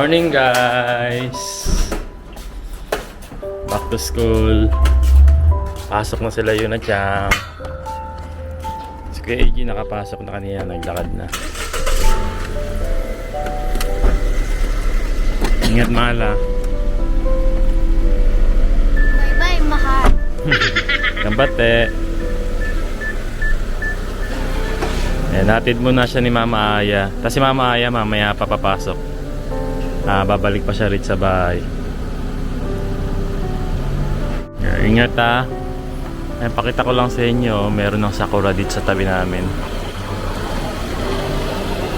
Morning guys! Back to school. Pasok na sila yun na dyan. Si Kuya AG nakapasok na kanina, naglakad na. Ingat Mala. Bye bye mahal. Gambate. Ayan, hatid muna siya ni Mama Aya. Tapos si Mama Aya mamaya papapasok. Babalik pa siya rin sa bahay. Ingat ha. Ayan, pakita ko lang sa inyo, meron ng sakura dito sa tabi namin.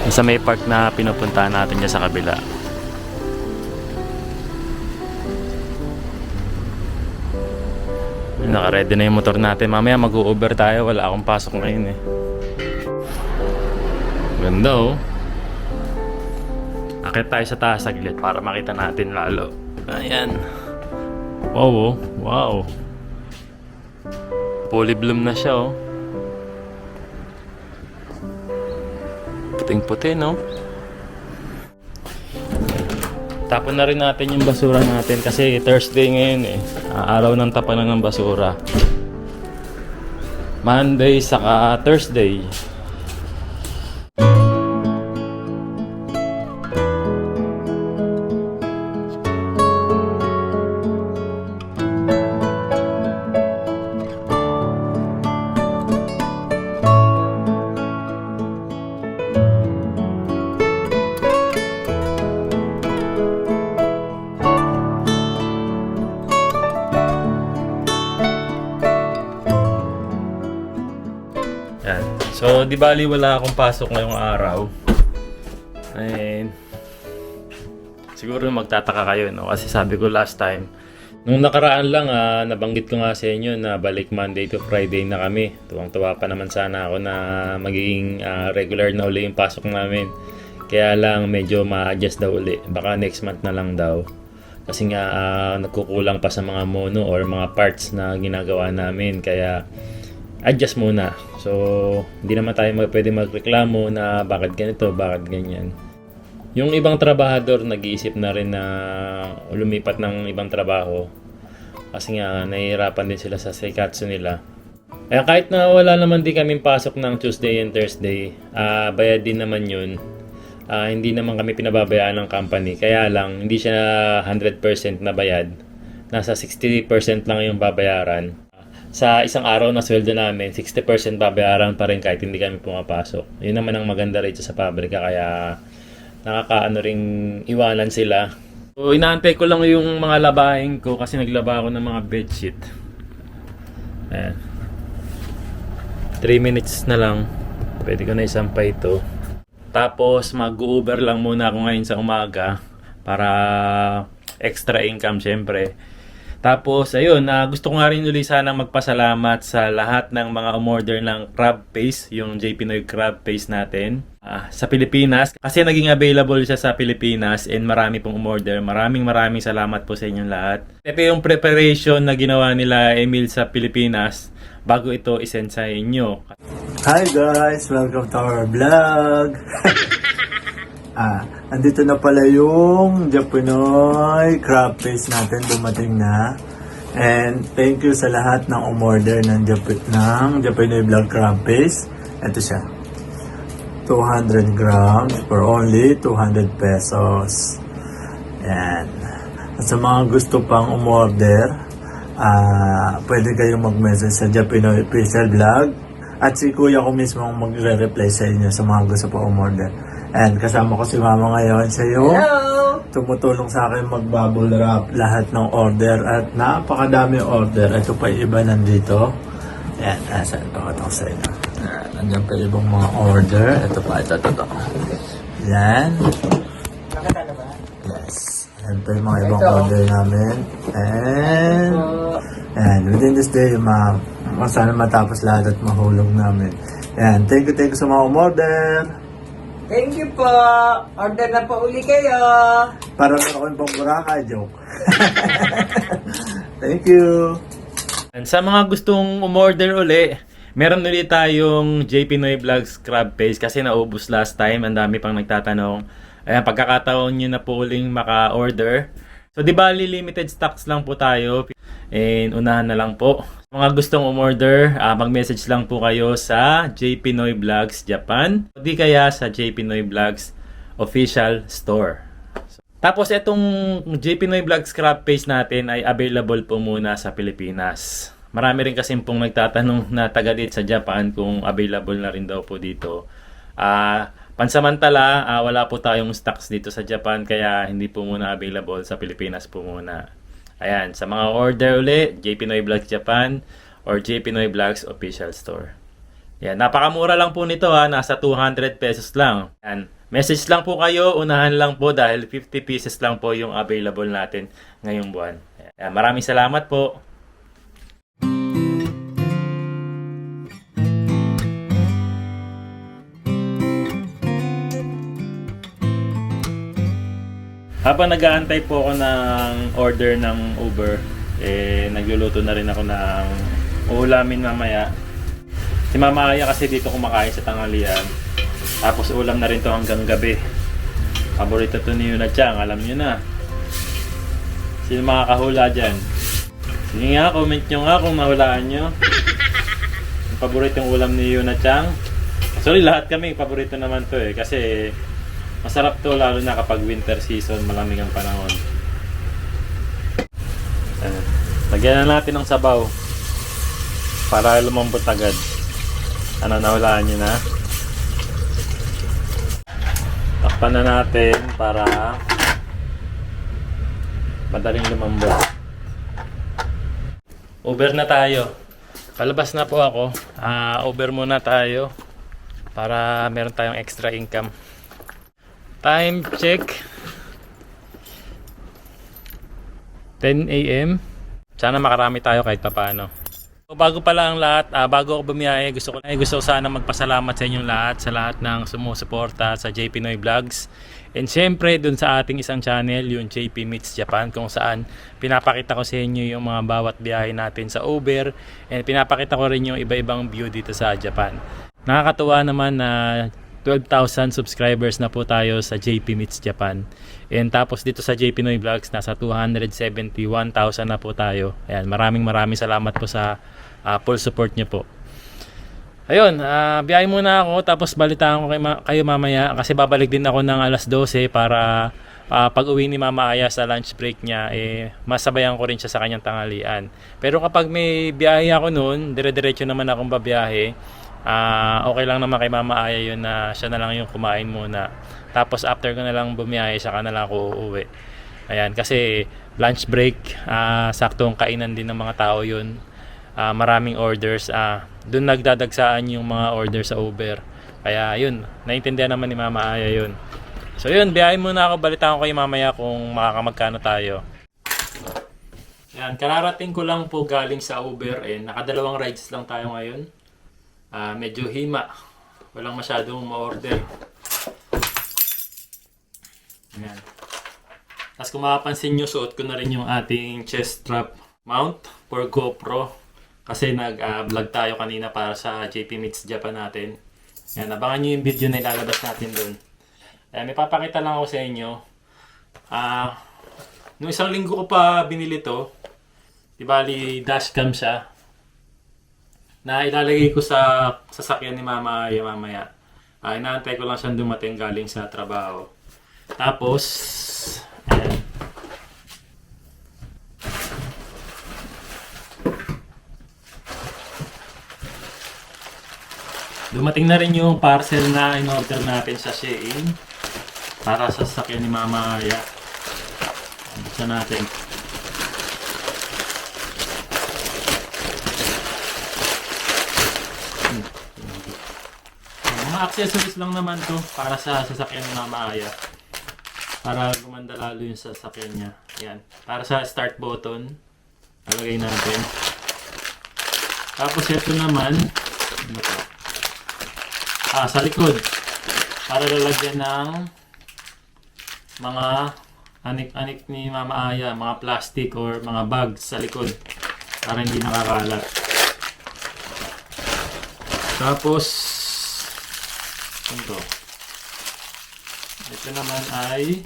Sa may park na pinupuntahan natin dyan sa kabila. Naka-ready na yung motor natin. Mamaya mag-u-Uber tayo. Wala akong pasok ngayon eh. Ganda oh. Akit tayo sa taas saglit para makita natin lalo. Ayan. Wow oh. Wow. Fully bloom na siya oh. Puting-puti no? Tapon na rin natin yung basura natin kasi Thursday ngayon eh. Araw ng tapanan ng basura. Monday saka Thursday. Yan. So, di bali wala akong pasok ngayong araw. And siguro magtataka kayo, no? Kasi sabi ko last time, nung nakaraan lang, nabanggit ko nga sa inyo na balik Monday to Friday na kami. Tuwang-tuwa pa naman sana ako na magiging regular na uli yung pasok namin. Kaya lang medyo ma-adjust daw uli. Baka next month na lang daw. Kasi nga nagkukulang pa sa mga mono or mga parts na ginagawa namin. Kaya adjust muna. So, hindi naman tayo pwede magreklamo na bakit ganito, bakit ganyan. Yung ibang trabahador nag-iisip na rin na lumipat ng ibang trabaho. Kasi nga, nahihirapan din sila sa seikatsu nila. Kaya kahit na wala naman din kaming pasok ng Tuesday and Thursday, bayad din naman yun. Hindi naman kami pinababayaan ng company. Kaya lang, hindi siya 100% na bayad. Nasa 60% lang yung babayaran. Sa isang araw na sweldo namin, 60% babayaran pa rin kahit hindi kami pumapasok. Yun naman ang maganda rito sa pabrika, kaya nakakaano ring iwanan sila. So, inaantay ko lang yung mga labahin ko kasi naglaba ako ng mga bedsheet. Ayan. 3 minutes na lang. Pwede ko na isampay ito. Tapos mag-Uber lang muna ako ngayon sa umaga para extra income syempre. Tapos, ayun, gusto ko nga rin ulit sanang magpasalamat sa lahat ng mga umorder ng crab paste, yung J. Pinoy crab paste natin sa Pilipinas. Kasi naging available siya sa Pilipinas and marami pong umorder. Maraming salamat po sa inyong lahat. Ito yung preparation na ginawa nila Emil sa Pilipinas bago ito isend sa inyo. Hi guys! Welcome to our vlog! Andito na pala yung Japanoy crab paste natin, dumating na. And thank you sa lahat ng umorder ng Japanoy vlog crab paste. Ito siya. 200 grams for only 200 pesos. Yan. At sa mga gusto pang umorder, pwede kayong mag-message sa Japanoy official vlog. At si kuya ko mismo ang magre-reply sa inyo sa mga gusto pang umorder. And kasama ko si mama ngayon. Siya yung tumutulong sa akin mag-bubble wrap lahat ng order. At napakadami order. Ito pa iba nandito. Yan, saan pa ko sa inyo. Nandiyan pa ibang mga order. Ito pa, ito. Yan. Yes. Yan pa yung mga ibang order namin. And within this day, sana matapos lahat at mahulog namin. Yan, thank you sa mga umorder. Thank you po. Order na po uli kayo. Para meron akong pang Boracay, joke. Thank you. And sa mga gustong umorder uli, meron ulit tayong J. Pinoy Vlogs crab paste kasi naubos last time. Ang dami pang nagtatanong. Ayan, pagkakataon nyo na po uling maka-order. So, di ba, limited stocks lang po tayo. And unahan na lang po. Mga gustong umorder, mag-message lang po kayo sa J Pinoy Vlogs Japan. O di kaya sa J Pinoy Vlogs Official Store. Tapos itong J Pinoy Vlogs crab paste natin ay available po muna sa Pilipinas. Marami rin kasi pong nagtatanong na taga dito sa Japan kung available na rin daw po dito. Pansamantala, wala po tayong stocks dito sa Japan kaya hindi po muna available sa Pilipinas po muna. Ayan, sa mga order uli, J Pinoy Vlogs Japan or J Pinoy Vlogs Official Store. Yan, napakamura lang po nito nasa 200 pesos lang. Yan, message lang po kayo, unahan lang po dahil 50 pieces lang po yung available natin ngayong buwan. Yan, maraming salamat po. Habang nag-aantay po ako ng order ng Uber, nagluluto na rin ako ng ulamin mamaya. Si Mama Aya kasi dito kumakain sa tanghalian. Tapos ulam na rin to hanggang gabi. Paborito to ni Yuna Chang, alam nyo na. Sino makakahula dyan? Sige nga, comment nyo nga kung mahulaan nyo. Yung paboritong ulam ni Yuna Chang. Sorry, lahat kami paborito naman to kasi masarap to lalo na kapag winter season, malamig ang panahon. Lagyan na natin ng sabaw para lumambot agad. Ano, nahulaan nyo na? Takpan na natin para madaling lumambot. Uber na tayo. Palabas na po ako. Uber muna tayo para meron tayong extra income. Time check 10 AM. Sana makarami tayo kahit papaano. So, bago pala ang lahat, bago ako bumiyahe, gusto ko sana magpasalamat sa inyong lahat, sa lahat ng sumusuporta sa J Pinoy Vlogs. And syempre dun sa ating isang channel, yung JP Meets Japan, kung saan pinapakita ko sa inyo yung mga bawat biyahe natin sa Uber, and pinapakita ko rin yung iba-ibang view dito sa Japan. Nakakatuwa naman na 12,000 subscribers na po tayo sa JP Meets Japan. And tapos dito sa JP Pinoy Vlogs, nasa 271,000 na po tayo. Ayan, maraming salamat po sa full support nyo po. Ayun, biyahe muna ako, tapos balitaan ko kayo mamaya kasi babalik din ako ng alas 12 para pag uwi ni Mama Aya sa lunch break niya, masabayan ko rin siya sa kanyang tanghalian. Pero kapag may biyahe ako noon, dire-diretso naman akong babiyahe. Okay lang naman kay Mama Aya yun na siya na lang yung kumain muna. Tapos after ko na lang bumiyahe, saka na lang ako uuwi. Ayan, kasi lunch break, saktong kainan din ng mga tao yun. Maraming orders. Doon nagdadagsaan yung mga order sa Uber. Kaya yun, naiintindihan naman ni Mama Aya yun. So yun, biyahe muna ako. Balitaan ko kayo mamaya kung makakamagkano tayo. Ayan, kararating ko lang po galing sa Uber. Nakadalawang rides lang tayo ngayon. Medyo hima, walang masyadong ma-order. Ayan. Tapos kung mapapansin nyo, suot ko na rin yung ating chest strap mount for GoPro kasi nag-vlog tayo kanina para sa JP Meets Japan natin. Ayan, abangan nyo yung video na ilalabas natin dun. Ayan, may papakita lang ako sa inyo. Nung isang linggo ko pa binili to, dibali dashcam siya na ilalagay ko sa sasakyan ni Mama Aya mamaya. Inaantay ko lang siyang dumating galing sa trabaho. Tapos, ayan. Dumating na rin yung parcel na in-order natin sa Shein para sa sasakyan ni Mama Aya. Buksan natin. Mga accessories lang naman to para sa sasakyan ni Mama Aya. Para gumanda lalo yung sasakyan niya. Yan. Para sa start button. Nalagay natin. Tapos ito naman. Ano to? Sa likod. Para lalagyan ng mga anik-anik ni Mama Aya. Mga plastic or mga bags sa likod. Para hindi nakakalat. Tapos ito. Ito naman ay...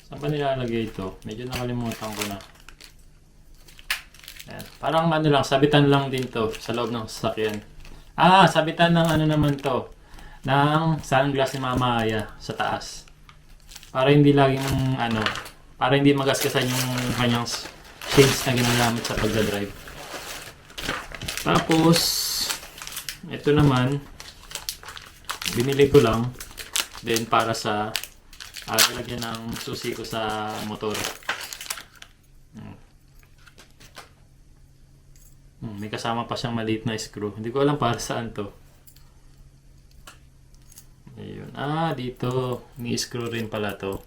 Saan ba nilalagay ito? Medyo nakalimutan ko na. Ayan. Parang ano lang, sabitan lang din to sa loob ng sasakyan. Sabitan ng ano naman to. Ng sunglass ni Mama Aya sa taas. Para hindi laging ano, para hindi magaskasan yung kanyang shades na ginagamit sa pagdadrive. Tapos, ito naman, binili ko lang. Then para sa lagyan ng susi ko sa motor. May kasama pa siyang maliit na screw. Hindi ko alam para saan to. Ayun. Dito. May screw rin pala to.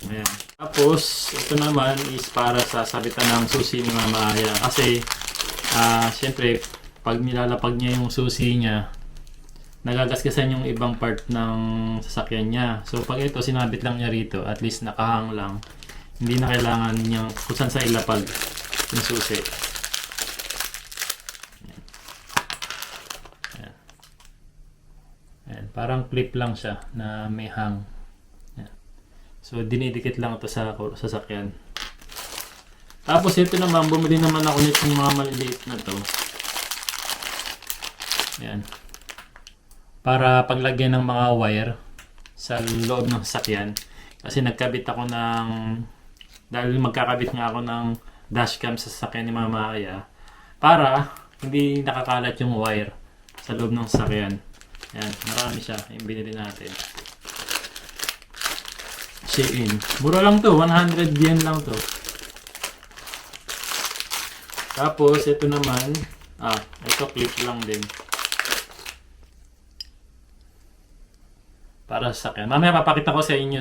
Ayan. Tapos, ito naman is para sa sabitan ng susi ni Mama Aya. Kasi, syempre, pag nilalapag niya yung susi niya, nagagasgasan yung ibang part ng sasakyan niya. So, pag ito, sinabit lang niya rito, at least nakahang lang. Hindi na kailangan niyang kung saan sa ilapag yung susi. Ayan. Ayan. Parang clip lang siya na may hang. Ayan. So, dinidikit lang ito sa sasakyan. Tapos, ito naman, bumili naman ako nitong mga maliliit na to. Ayan. Para paglagyan ng mga wire sa loob ng sasakyan. Kasi nagkabit ako dahil magkakabit nga ako ng dashcam sa sasakyan ni Mama Aya para hindi nakakalat yung wire sa loob ng sasakyan. Ayan, marami siya yung binili natin. Shein. Mura lang to, 100 yen lang to. Tapos ito naman, ito clip lang din. Para sa sasakyan. Mamaya papakita ko sa inyo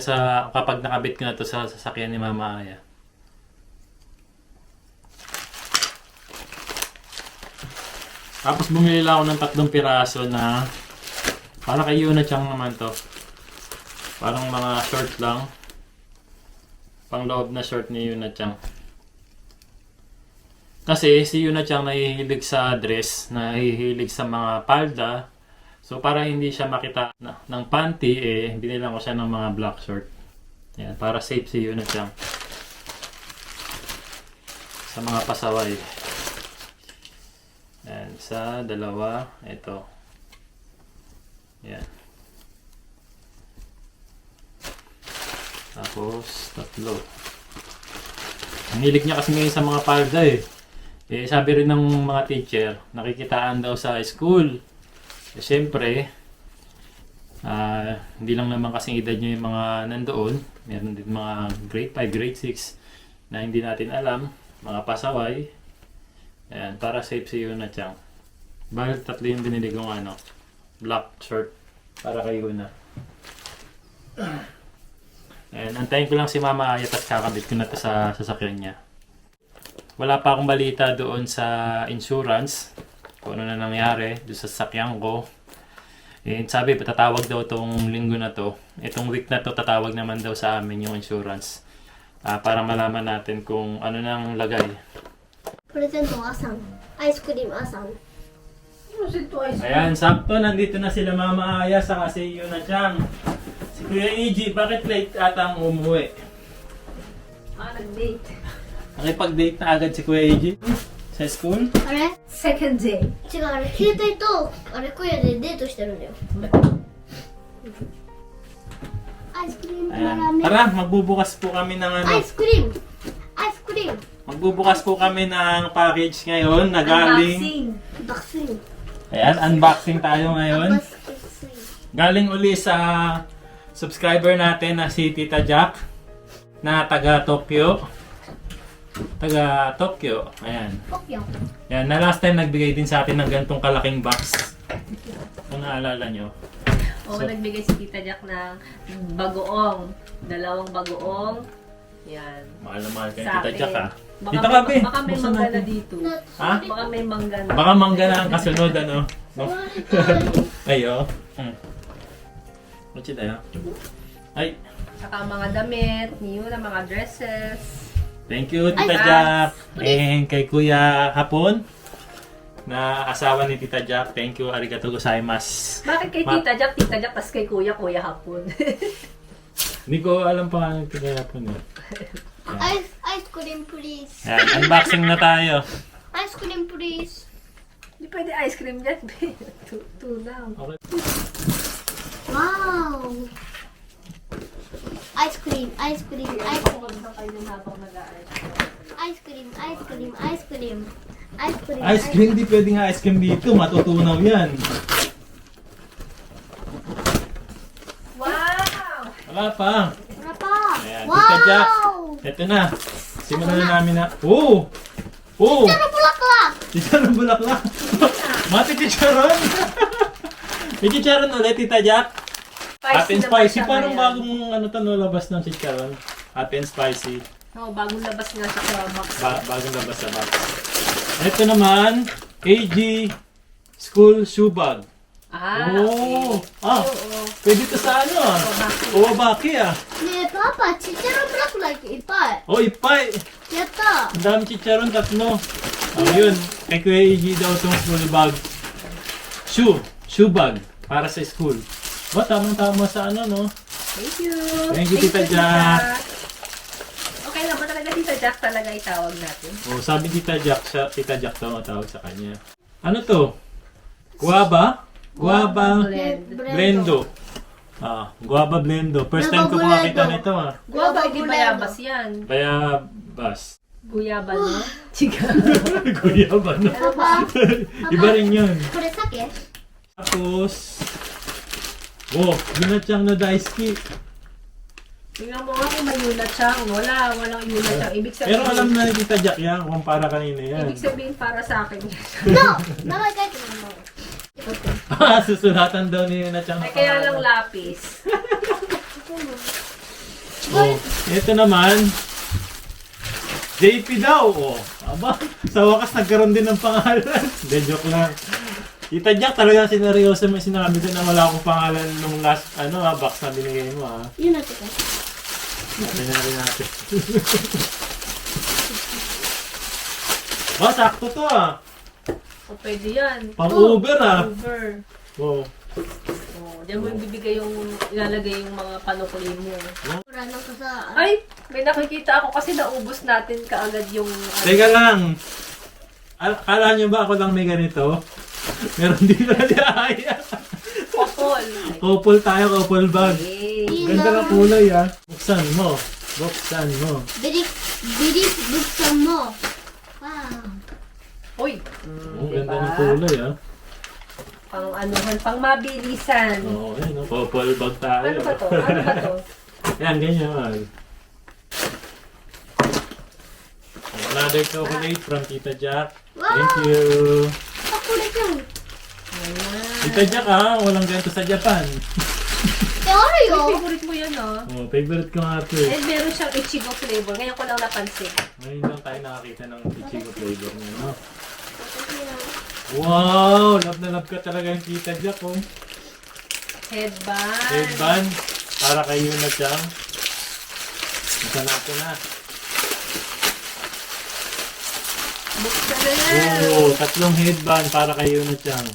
kapag nakabit ko na to sa sasakyan ni Mama Aya. Tapos bumili lang ako ng 3 piraso na para kay Yuna-chan naman to. Parang mga short lang. Pang loob na short ni Yuna-chan. Kasi si Yuna-chan nahihilig sa dress, nahihilig sa mga palda. So para hindi siya makita ng panty, binilang ko siya ng mga black short. Yan, para safe si Yuna-chan sa mga pasaway. Yan, sa dalawa, ito. Yan. Tapos, 3. Ang hilig niya kasi ngayon sa mga palda sabi rin ng mga teacher, nakikitaan daw sa school. Siyempre, hindi lang naman kasing edad nyo yung mga nandoon. Meron din mga grade 5, grade 6 na hindi natin alam. Mga pasaway. Ayan, para safe si Yuna-chan. Bahal 3 yung binili kong black shirt para kay Yuna. Ayan, antayin ko lang si Mama Aya at kakabit ko na ito sa sasakyan niya. Wala pa akong balita doon sa insurance. Kung ano na nangyari doon sa sasakyan ko. Sabi, tatawag daw tong linggo na to. Itong week na to, tatawag naman daw sa amin yung insurance. Para malaman natin kung ano nang lagay. プレゼントは朝アイスクリーム朝 Ayan, sakto. Nandito na sila Mama Aya saka si Yuna-chan. Si Kuya EG, bakit late ata ang umuwi? Nag-date. Nakipag-date na agad si Kuya EG sa school? あれ Second day. 違うあれ携帯とあれ小屋でデートしてるんだよアイスクリーム Ayan. Tara, magbubukas po kami ng アイスクリームアイスクリーム Magbubukas po kami ng package ngayon na galing... Unboxing. バクスイン Ayan, unboxing tayo ngayon. Galing uli sa subscriber natin na si Tita Jack na taga Tokyo. Taga Tokyo. Ayan. ポピョン Ayan, na last time nagbigay din sa atin ng ganitong kalaking box. Kung naalala nyo. Oo, nagbigay si Tita Jack ng bagoong. 2 bagoong. Yan. Mahal na mahal kay Sa Tita akin. Jack Baka Dito may- ka, Be. Baka may Buksan mangga na natin. dito. Ha? Baka may mangga na. Baka mangga na ang kasunod, ano? No? Ayo. What's it, Ay, Saka mga damit, niyo na mga dresses. thank you, Tita Jack. And kay Kuya Hapon, na asawa ni Tita Jack. Thank you, arigato gozaimasu. Bakit kay Tita Jack, tas kay Kuya hapon? Hindi ko alam pa nga yung kaya po niya. Ice cream please. Yan, unboxing na tayo. Ice cream please. Hindi pwede ice cream dyan, be. Two now. Okay. Wow. Ice cream, ice cream, ice cream. Huwag na kayo habang mag-aaral. Ice cream, ice cream, ice cream. Ice cream. Ice cream, di pwedeng ice cream dito. Matutunaw yan. Wow! Wala pa. Wala pa. Ayan, Wow. Tita Jack. Ito na. Simulan na namin na. Oh! Oh! Pero bulaklak. Chicharon bulaklak. Mati chicharon. May chicharon ulit, Tita Jack. Hot and naman spicy. siya Parang ngayon. bagong ano to, no, labas ng chicharon. Hot and spicy. Oo, bagong labas nga siya sa box. Bagong labas sa box. Ito naman, AG School Shoe Bag. Ah, Oh! Ah! Oo. Pwede to sa ano ah. Owabaki ah. Neえ、パパ、ちっちゃなブラックライトいっぱい。 Oh, ipay! やった。 Ang dami chicharon, tatlo. Oh, yun. Kay Kuya AG daw itong school bag. Shoe bag. Para sa school. Oh, tamang-tama sa ano, no? Thank you. Thank you, Tita Jack. Okay lang ba talaga Tita Jack talaga itawag natin? Oh, sabi Tita Jack daw ang tawag sa kanya. Ano to? Guava? Guava blendo. Ah, guava blendo. First time ko makakita nito ah. Guava, hindi bayabas yan. Bayabas. Guyaba, no? Chiga. Guyaba no? パパ、 Iba rin yun. これ鮭 Tapos, oh, ginachang no daisuki. Tingnan mo nga kung may yunachang. Walang yunachang. Ibig sabihin, Pero alam na ni Tita Jack yan kung para kanina yan. ibig sabihin para sa akin. の名前書いてるの。 Ah, susulatan daw ni Yunachang. Ay, kaya lang lapis. Oh, ito naman, JP daw. Oh, aba, sa wakas nagkaroon din ng pangalan. Hindi, joke lang. Tita Jack, talagang sineryoso mo sinabi ko na wala akong pangalan nung last, box na binigay mo, ha. ユナとか。 Sabi na rin natin. Oh, sakto to, ah. O, pwede yan. Pang-Uber, ah. Over. Oh. Oh, diyan mo ilalagay yung mga panukuli mo. ほら、なんかさ、 Ay, may nakikita ako kasi naubos natin kaagad yung... Teka lang. Kala nyo ba ako lang may ganito? Meron din na niya. Popol. Couple tayo, couple bag. Hey. いい Ganda な ng。kulay ah. Buksan mo. Buksan mo. ビリブッさんも。わ Uy. Oh, ganda ng kulay ah. Pang anuhan, pang mabilisan. Oo, ayun. Couple bag tayo. Ano ba to? Ano ba to? Yan, ganyan. Another chocolate from Tita Jack. Thank you. あ、これじゃん。 Ayan. Tita Jack ah, walang ganito sa Japan. え、あるよ。 Favorite mo yan, ah. Oh, favorite ko nga ito eh. And meron siyang Ichigo flavor. Ngayon ko lang napansin. Ngayon lang tayo nakakita ng Ichigo flavor niya, no? Wow! Love na love ka talaga yung Tita Jack, oh. Headband. Headband. Para kay Yuna-chan. Isa natin na. Buksan na yan. Oh, tatlong headband para kay Yuna-chan.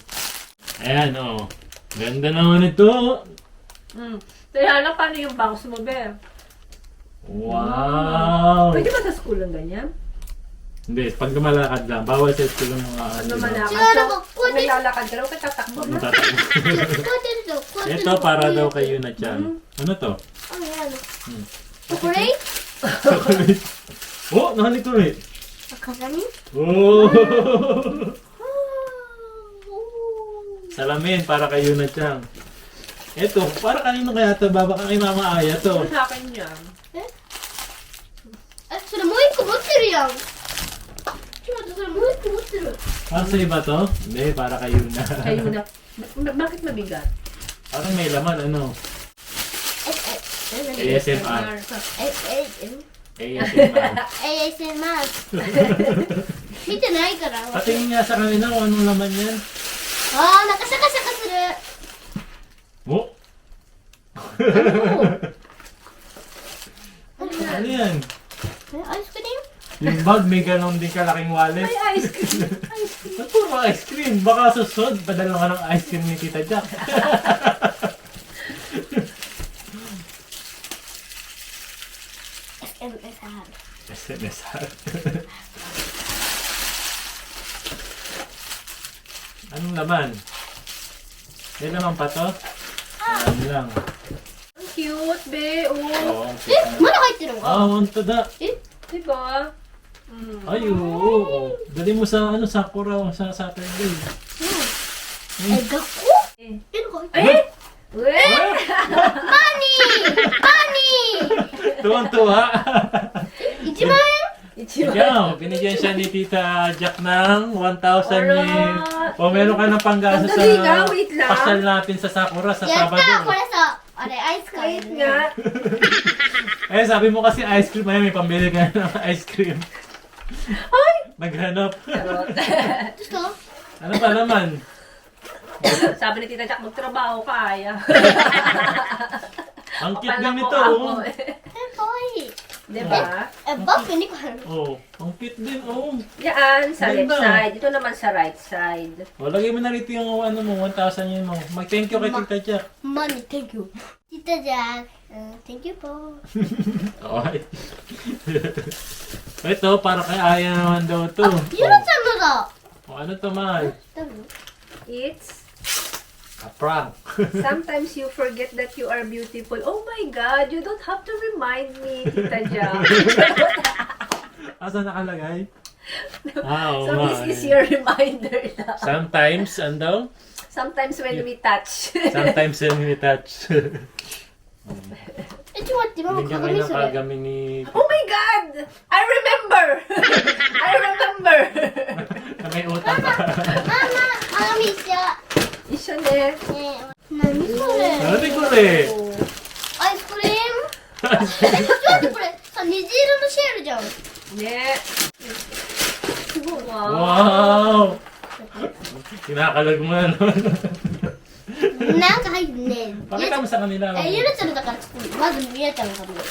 Ayan, oh. Ganda naman ito. Kaya lang, paano yung bangs mo, Be? Wow! Pwede ba sa school lang ganyan? Hindi, pag lumalakad lang. Bawal sa school ng mga Ano diba? malakad? Siguro So, ako, kung may lalakad ka, huwag ka tatakbo na. Matatakbo. こうやってると、こうやってる Ito と。 para daw kay Yuna-chan. Ano to? あ、やだ。チョコレー Chocolate. Oh, nakanikulate. ト飾り Oh! Salamin para kay Yuna-chan. Ito, para kanino kaya ito? Baba kay Mama Aya to. Ano sa akin yan? え、それもう一個持ってるやん。ちょっと待って、それもう一個持ってる。 Para sa iba to? Hindi, para kay Yuna. Kayo na. Bakit mabigat? Parang may laman, ano? ASMR. ASMR. ASMR 見てないから。あ Patingin nga sa kanina kung anong laman yan. ー、なんかシャカシャカする。 Oh! Ano? Ano yan? え、アイスクリーム Yung bag, may ganon din kalaking wallet. May ice cream. Ice cream. Ba't puro ice cream? Baka susod, padala ka ng ice cream ni Tita Jack. SMSR. SNSR. Anong laman? May laman pa to? Ano lang. Ang cute, be. Oh. Oo, ang え cute まだ入ってるの na. Ah, wanto da. Diba? Mm. Ay, oo. Dali mo sa ano, Sakura sa Saturday. え、学校 Eh. え、なんか入ってる Eh? Weh! Tuwang-tuwa. 1万 Ikaw, binigyan siya ni Tita Jack ng 1,000 yen. Alright. O meron ka ng panggaso sa Sandali na, wait lang. pasal natin sa Sakura sa 円やったーこ Sabado. れさあれアイス買え Wait る nga. Eh, sabi mo kasi ice cream. Ay, may pambili ka ng ice cream. Ay! Naghanap. Charot. どうした Ano pa naman? Sabi ni Tita Jack, magtrabaho ka, Aya. Ang cute Akala lang ko nito. ako, Oh. えかわいい Diba? えバッグ2個ある Oh, ang cute din. Oh. Diyan, sa left Ganda. side. Dito naman sa right side. O, lagay mo na rito yung ano mo, 1,000 yun mo. Mag-thank you kay Tita Jack. Money, thank you. Tita Jack, thank you po. Okay. Ito, para kay Aya naman daw to. ゆらちゃんのだ。 O, ano to, mahal? It's A prank. sometimes you forget that you are beautiful. Oh my God, you don't have to remind me, Tita Jack. Asa nakalagay? Ah, oo So nga, this is eh. your reminder lang. Sometimes, ano? Sometimes when we touch. Sometimes when we touch. え、ちょっと待って、ママ Binigyan kayo 鏡 ng それ。 kagami ni... Oh my God! I remember! I remember! na may utang ka. 鏡一緒。一緒ね。ねえ、何それ Ano di ko rin? アイスクリームえ、ちょっと待って、これさ、虹色のシェールじゃん。ね。すごいわ。 Wow! Kinakalag mo na, no? なんか入ってるね。 Pakita mo sa kanila. ゆらちゃんのだから、ちょっと、まずゆらちゃんの髪。うわ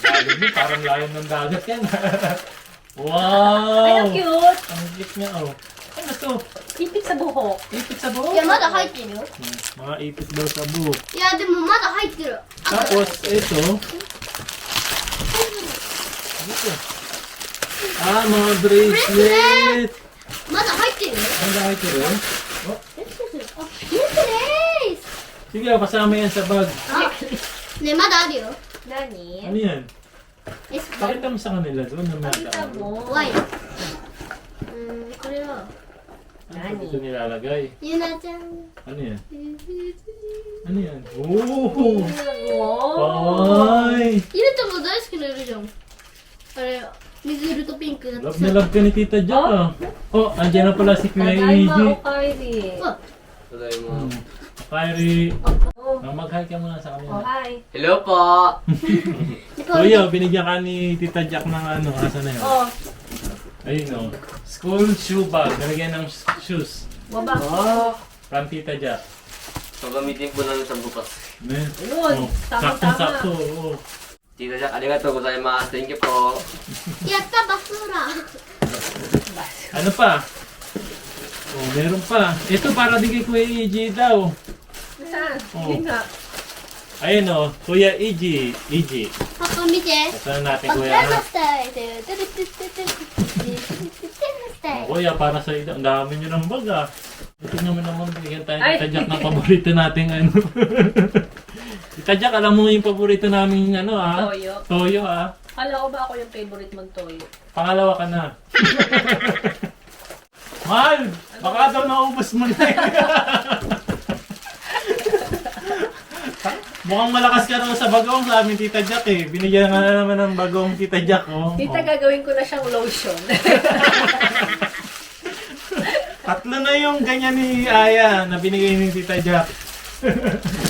Lalim mo, parang layon ng dagat yan. Ay, Wow! ang cute! Ang cute niya, oh. Ano to? Ipit sa buhok. Ipit sa buhok. ーいや、まだ入ってるよ。 Mga ipit daw sa buhok. いや、でもまだ入ってる。あ、 Tapos, ito. Ito. Ah, mga bracelet. まだ入ってるよ。 Ang laki ko rin. Oh, あ、ネックレース sige, pasama yan sa bag. あ、ね、まだあるよ。 Nani? Ano yan? え、 Pakita mo sa kanila doon na Pakita mata. mo. 怖い。これは、 Ano ito nilalagay? ゆなちゃん。 Ano yan? Ano yan? Oh! Wow! Ay! ゆらちゃんも大好きな色じゃん。あれ、水色とピンクだって Love na love ka ni Tita Jack, ah. Oh, andyan na pala si Kuya Tadayma Eiji. o Kyrie. あ、 Kyrie. Oh, Mag-hi ka muna sa oh, kanila. hi. Hello po! Kuya, binigyan ka ni Tita Jack ng ano, asa na yun? Oh, Ayun, oh. School shoe bag. Nalagyan ng shoes. wabak. Oh, From Tita Jack. gagamitin po namin sa bukas. Ayan. Ayun, tamang-tama. Saktong-sakto, oo. Tita Jack, arigatou gozaimasu. Thank you po. やった、バスーラ。 Ano pa? Oh, meron pa. Ito para di kay Kuya Eiji daw. Saan? Oh. Yun nga. Ayun, oh. Kuya Eiji. Eiji. パパ見て。 Ito na natin, バス Kuya. ラマスタイル。トゥルトゥトゥトゥトゥトゥトゥスタイル。 Kuya, para sa ito. Ang dami nyo ng bag, ah. Ito naman naman, bigyan tayo Ay. Tita Jack ng paborito nating ano. Tita Jack, alam mo yung paborito namin ano, ah. Toyo. Toyo, ah. Kala ko ba ako yung favorite mong toyo? Pangalawa ka na. Mahal! Baka daw naubos mo na eh. Mukhang malakas ka raw sa bagong sa amin, Tita Jack eh. Binigyan ka na naman ng bagong Tita Jack, oh. Tita, Oh. gagawin ko na siyang lotion. Tatlo na yung ganyan ni Aya na binigay ni Tita Jack.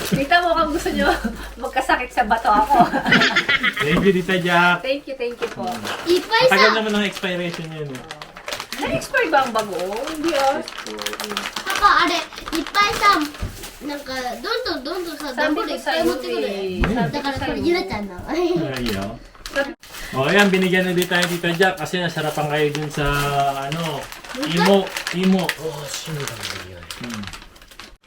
Tita, mukhang gusto nyo magkasakit sa bato ako. Thank you, Tita Jack. Thank you po. いっぱい Tagal さ、 naman ang expiration yun eh. Na-expire ba ang bago? Hindi ah. パパあれ、いっぱいさ、なんかどんどんさ段ボールいっぱい Sabi ko 持ってくる eh. Sabi だ ko からこ sa'yo れゆなちゃんな Ayaw. O ayan, binigyan na din tayo Tita Jack kasi nasarapan kayo dun sa ano, Imo. Oh, sino ba yan?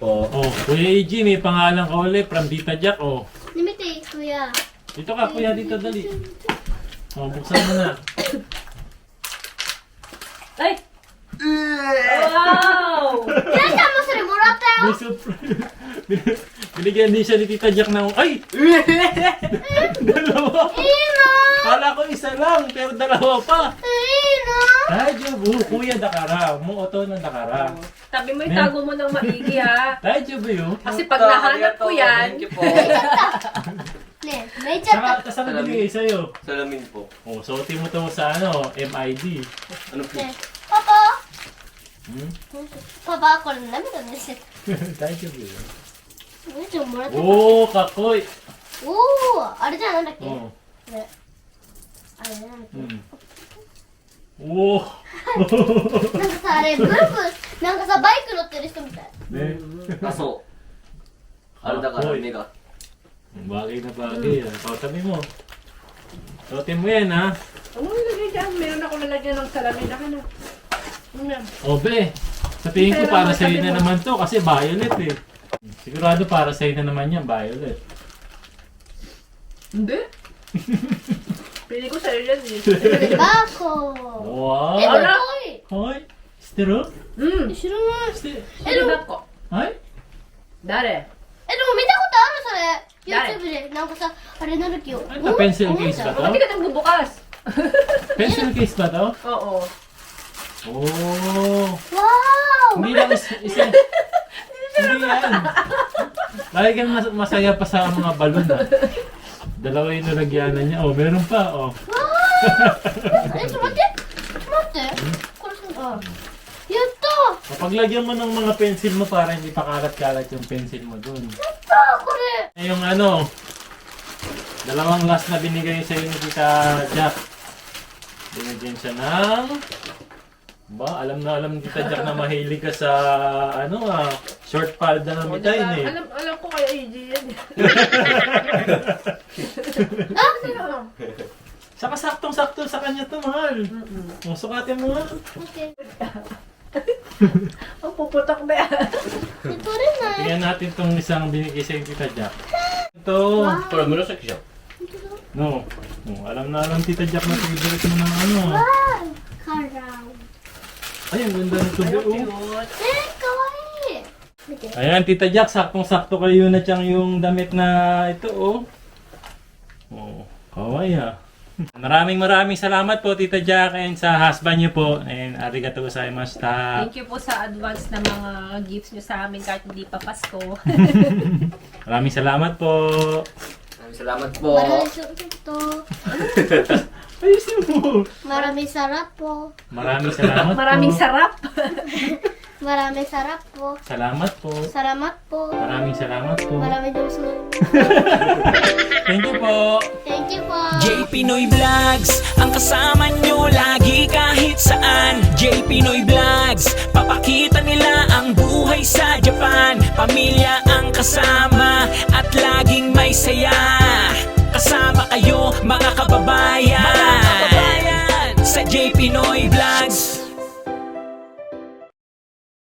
Oh, Kuya AJ, may pangalan ka ulit from Tita Jack. Oh, 見てくや dito ka Kuya, dito dali. Oh, buksan mo na. Ay! Wow! ゆなちゃんもそれもらったよ May surprise. Binigyan din siya ni Tita Jack ng, ay! Dalawa! いい Kala ko isa lang, pero dalawa pa. のいいの Daijoubu, Kuya Dakara. Mo oto ng Dakara. Tabi mo itago mo ng maigi ha. Daijoubu yun. Kasi pag nahanap ko yan, Thank you po. ねえ泣いちゃった Saka binigay sa'yo. Salamin po. Oh, suotin mo to sa ano, MID. Ano po? ねえパパ Hmm? パパこれ涙ねして Daijoubu yun. ゆなちゃんもらったおー、かっこいい。おおあれじゃなんだっけうん。あれあれなんだっけうん。おー。なんかさあれブンブンなんかさバイク乗ってる人みたいね。あ、そう。あれだから目が。 Bagay na bagay. O, tabi mo. Suotin mo yan, ha? ano nilagay dyan? Meron ako nalagyan ng salamin. Ako na. O, be. Sa tingin ko para sa'yo na naman to kasi violet eh. Sigurado para sa'yo na naman yan, violet. Hindi. Pili ko sa'yo yan eh. バーコー Wow! え、かわいい Hoy! Stero? Hmm. 知らない Ste- Sino ba ko? Ay? Dare. え、でも見たことあるそれ誰 YouTube でなんかさあれなるきよ Ano to? Pencil case ba to? Bakit ka nang bubukas? Pencil case ba to? Oo. Oh! わー Hindi lang isa. Hindi yan. Lagi kang masaya pa sa mga balon ah. Dalawa yung nalagyanan niya. Oh, meron pa. Oh. え、ちょっと待ってこれそうやった Kapag lagyan mo ng mga pencil mo para hindi pa kalat-kalat yung pencil mo dun. これ Yung ano, dalawang last na binigay sa ni Tita Jack. Binigyan siya ng... alam ni Tita Jack na mahilig ka sa ano short palda na mitay eh. Alam ko kaya AJ yan. Saka saktong-sakto sa kanya to, mahal. O, sukatin mo nga. 待って Ang puputok na yan. 取れない Tingnan natin tong isang binigay sa Tita Jack. Ito. これ紫じゃん。 No. Alam na alam Tita Jack na favorite mo ng ano. わーカラー Ay, ang ganda nito. Oh. かわいい見て Ayan, Tita Jack, saktong-sakto kayo na tiyang yung damit na ito, oh. Oh, kawaii ah. Maraming salamat po, Tita Jack, and sa husband niyo po. And arigatou gozaimashita. Thank you po sa advance na mga gifts nyo sa amin kahit hindi pa Pasko. Maraming salamat po. Maraming salamat po. Ayusin mo. Maraming sarap po Maraming salamat Maraming po. sarap. Maraming sarap po Salamat po. Salamat po Maraming salamat po. Maraming gusto Thank you po. Thank you po J Pinoy Vlogs, ang kasama nyo lagi kahit saan. J Pinoy Vlogs, papakita nila ang buhay sa Japan. Pamilya ang kasama at laging may saya. Kasama kayo mga kababayan, sa J Pinoy